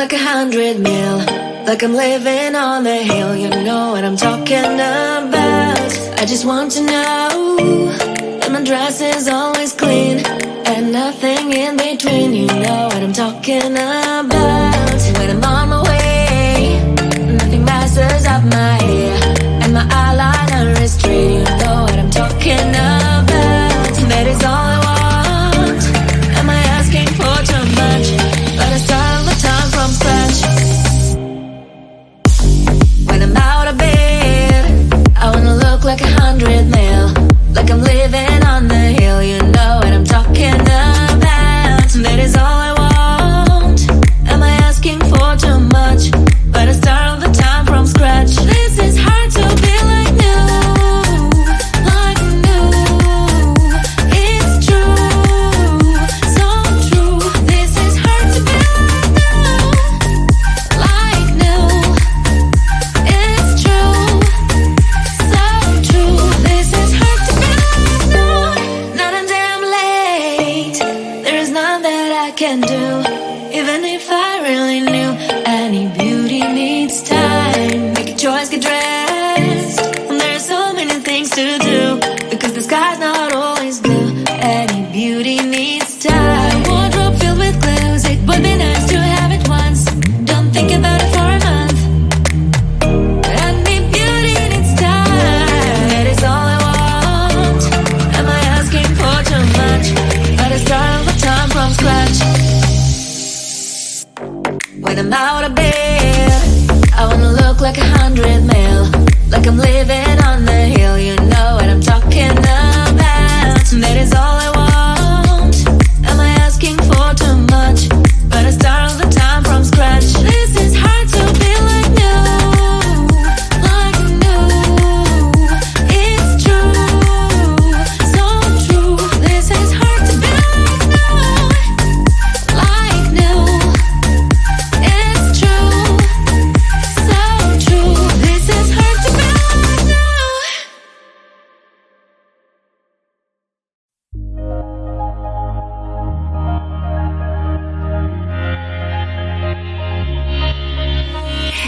like 100 mil, like I'm living on the hill. You know what I'm talking about. I just want to know that my dress is always clean and nothing in between. You know what I'm talking about. When I'm on my way, nothing messes up my hair, and my eyeliner is straight. You know what I'm talking about. That is all I want. Am I asking for too much? But I start all the time from scratch. When I'm out of bed, I wanna look like 100 mil, like I'm living on the hill. You know what I'm talking about. That is all I want. Am I asking for too much? But I start all the time from scratch. This is hard to be like new, like new. It's true, so true. This is hard to be like new, it's true, so true. This is hard to be like new. Not until I'm late, there is none that I can do. Even if I really knew, any beauty needs time. Make a choice, get dressed, and there are so many things to do, because the sky's not always blue. Any beauty needs time. Wardrobe filled with clues, it would be nice to have it once. Don't think about it for a month. Any beauty needs time. That is all I want. Am I asking for too much? But I start all the time from scratch. When I'm out of bed, I wanna look like 100 mil, like I'm living on the hill. You know what I'm talking about. That is all I want. Am I asking for too much? But I start all the time from scratch. This is hard to be like new, like new. It's true, so true. This is hard to be like new, like new. It's true, so true. This is hard to be like new.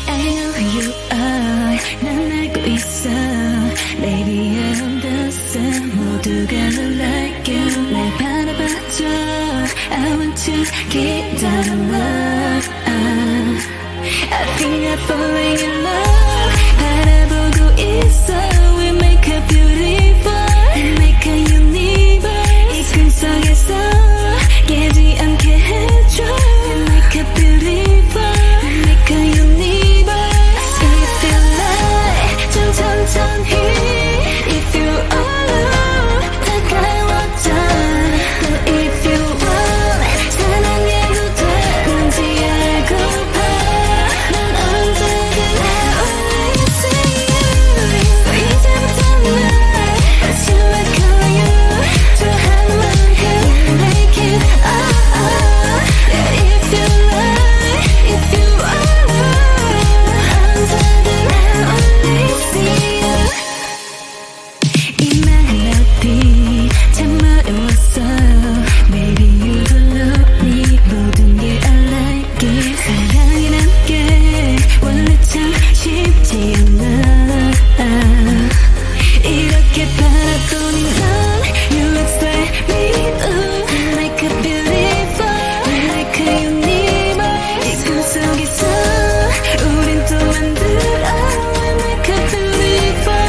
I know who you are. 난 알고 있어. Baby, I'm the same. 모두가 널 like you. 날 바라봐줘. I want to keep that love. I think I'm falling in love. 바라보고 있어. We make a beautiful, make a universe. 이 꿈속에서 깨지 않게 해줘. Make a beautiful, make a universe. If you like, 좀 천천히. If you alone, 다가와줘. But if you want, 사랑해도 되는지 알고봐. 난 언제든 always see you. So 이제부터 날 다시 like you. 좋아하는 만큼 make it Yeah, if you like, if you alone, 언제든 always see you. 이 멜로디 참 어려웠어. Baby, you don't know me. 모든 게 I like it. 사랑이란 게 원래 참 쉽지 않아. 이렇게 바라보니 넌 You expect me to make a beautiful, make a universe. 이 꿈속에서 우린 또 만들어 Make a beautiful,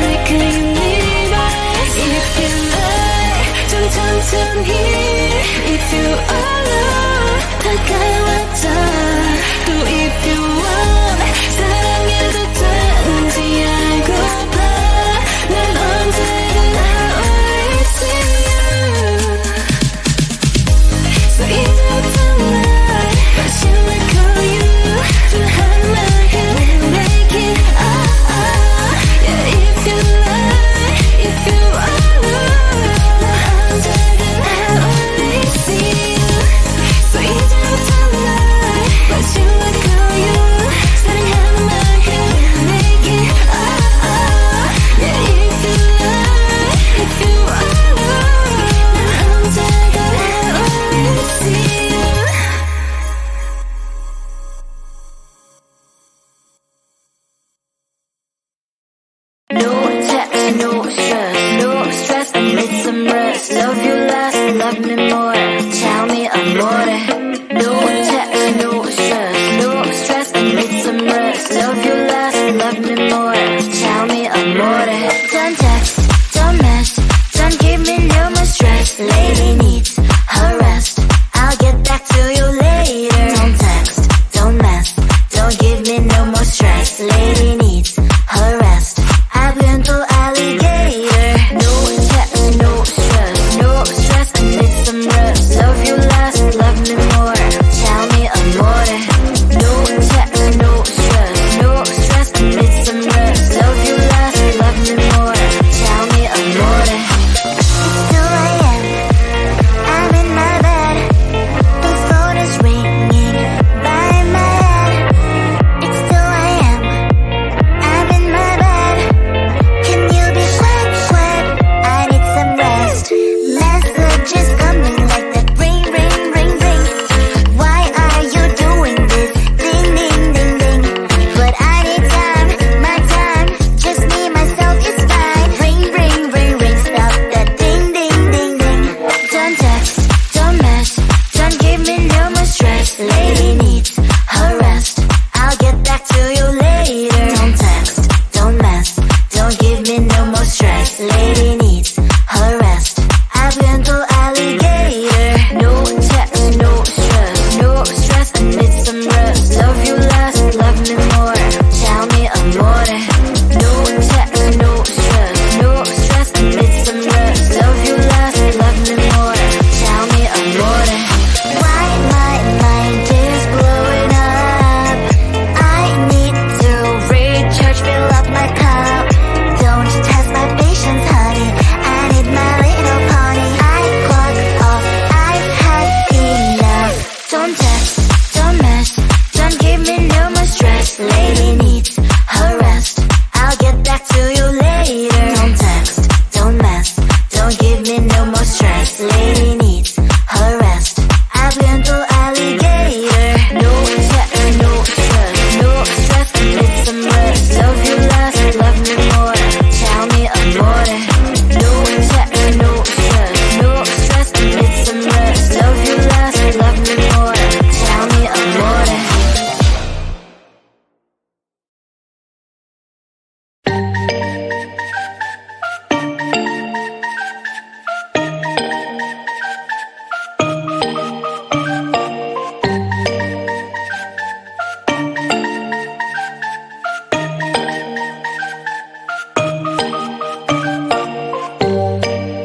make a universe. If you like, 좀 천천히. If you alone, 다가와줘. 또 if you want, 사랑해도 되는지 알고봐. 난 언제든 always see you. So 이제부터 날 다시 like you. 좋아하는 만큼 make it Yeah, if you like, if you alone, 난 언제든 always see you. So 이제부터 날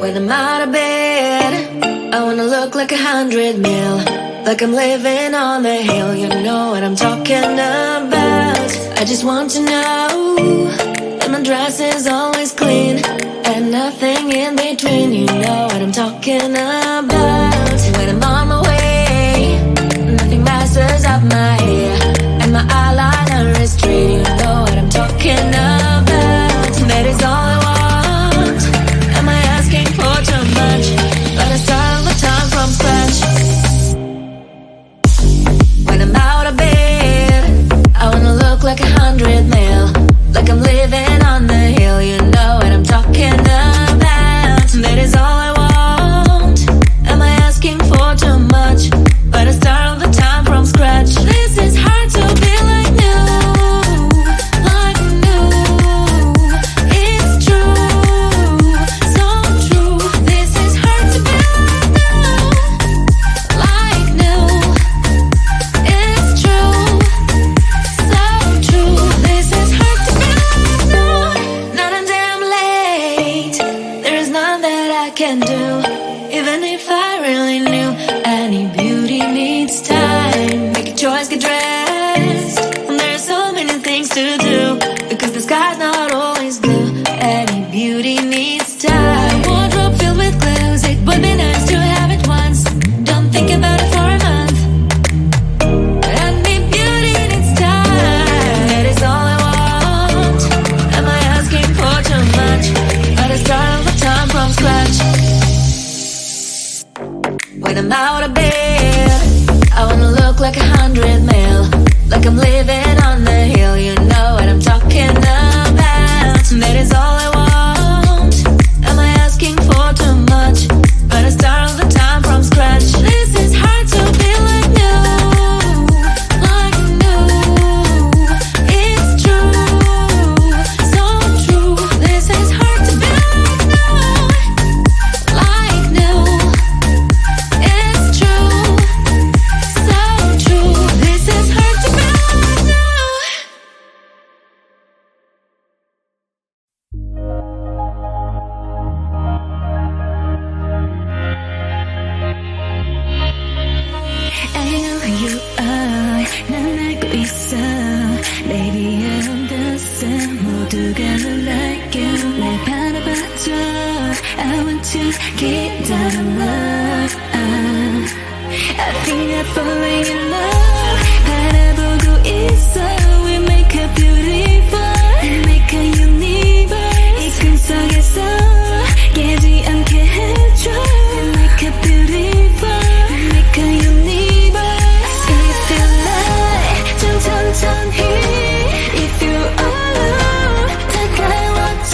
When I'm out of bed, I wanna look like 100 mil, like I'm living on the hill. You know what I'm talking about. I just want to know that my dress is always clean and nothing in between. You know what I'm talking about. When I'm on my way, nothing messes up my hair, and my eyeliner is straight. You know what I'm talking about. That is all I want. Am I asking for too much? But I start all the time from scratch. When I'm out of bed, I wanna look like 100 mil, like I'm living on the hill. You know what I'm talking about. That is all I want. Am I asking for too much? But I start all the time from scratch. This is hard to be like new, like new. It's true, so true. This is hard to be like new, it's true, so true. This is hard to be like new. Not a damn late. There is none that I can do, even if I really knew. Any beauty needs time. Make a choice, get dressed. And there are so many things to do, because the sky's not always blue. Any beauty needs time. Wardrobe filled with clothes, it would be nice to have it once. Don't think about it for a month. Any beauty needs time. That is all I want. Am I asking for too much? But I start all the time from scratch. When I'm out of bed, I wanna look like 100 mil, like I'm living on the hill. You know what I'm talking about. That is all I want. Am I asking for too much? But I start all the time from scratch. This is hard to be like new, like new. It's true, so true. This is hard to be like new. It's true, so true. This is hard to be like new. I know who you are. 난 알고 있어. Baby, I understand. 모두가 널 like you. 날 바라봐줘. I want to keep that love. I think I'm falling in love. 바라보고 있어. We make a beautiful, we make a universe. 이 꿈 속에서 깨지 않게 해줘. We make a beautiful, we make a universe. If you like, 좀 천천히. If you alone, 다가와줘.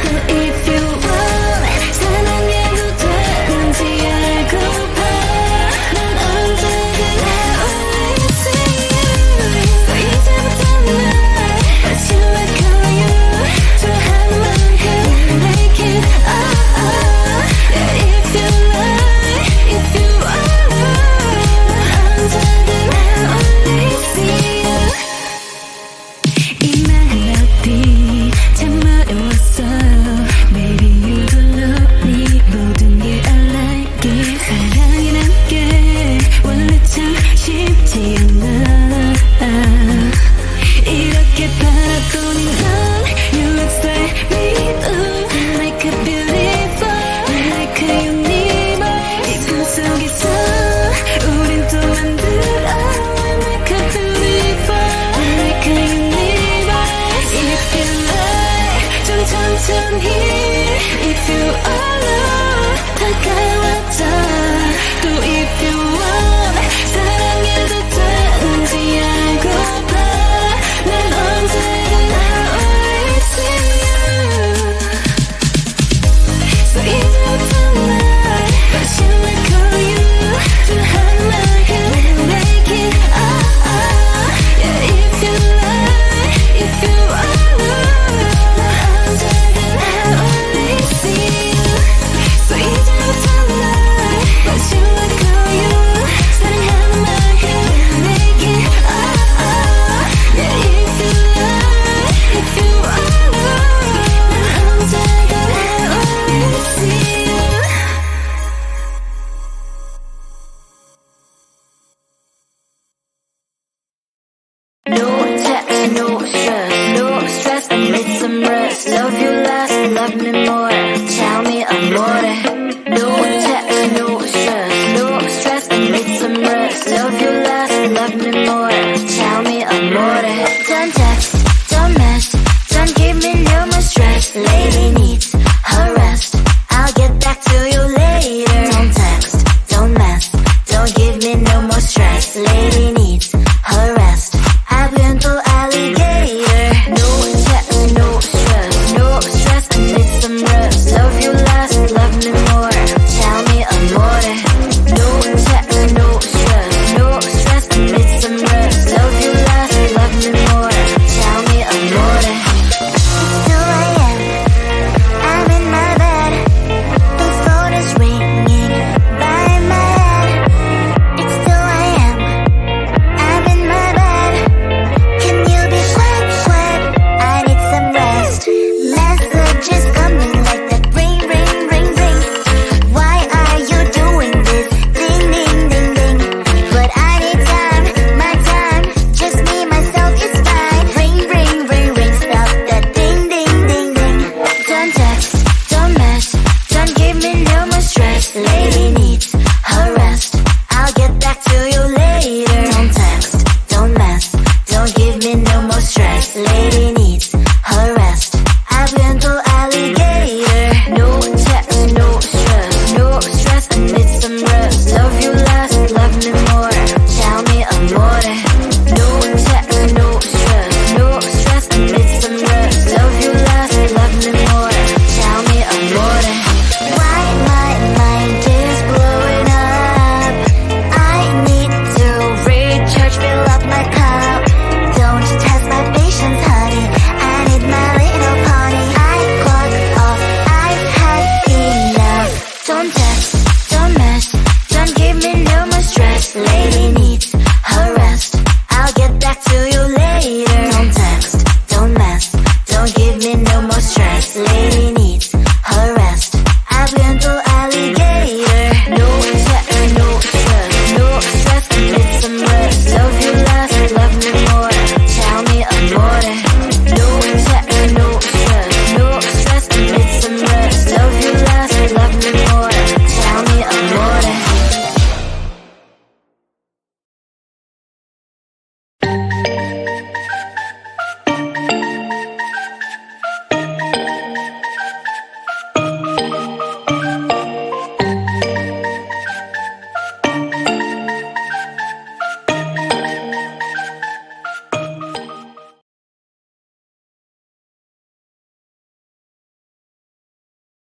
또 if you want, 사랑해도 되는지 알고봐. 난 언제나 always see you. So 이제부터 날 But you like how you 좋아하는 만큼 make it Yeah, if you like, if you alone, 난 언제나 only see you. 이 멜로디 참 어려웠어. Baby, you don't know me. 모든 게 I like it. 사랑이란 게 원래 참 쉽지 않아. 이렇게 바라보니 넌 You look like me. Ooh, like a beautiful, like a universe. 이 꿈 속에서 우린 또 만들어. Like a beautiful, like a universe. If you like, 좀 천천히. If you alone, 다가와줘. 또 if you want, 사랑해도 되는지 알고봐. 난 언제나 always see you. So 이제부터 날 But you like how you 좋아하는 만큼 make it Yeah, if you like, if you alone, 난 언제나 only see you. So 이제부터 날 But you like how you 사랑하는 만큼 make it Yeah, if you like, if you alone, 난 언제나 only see you. Late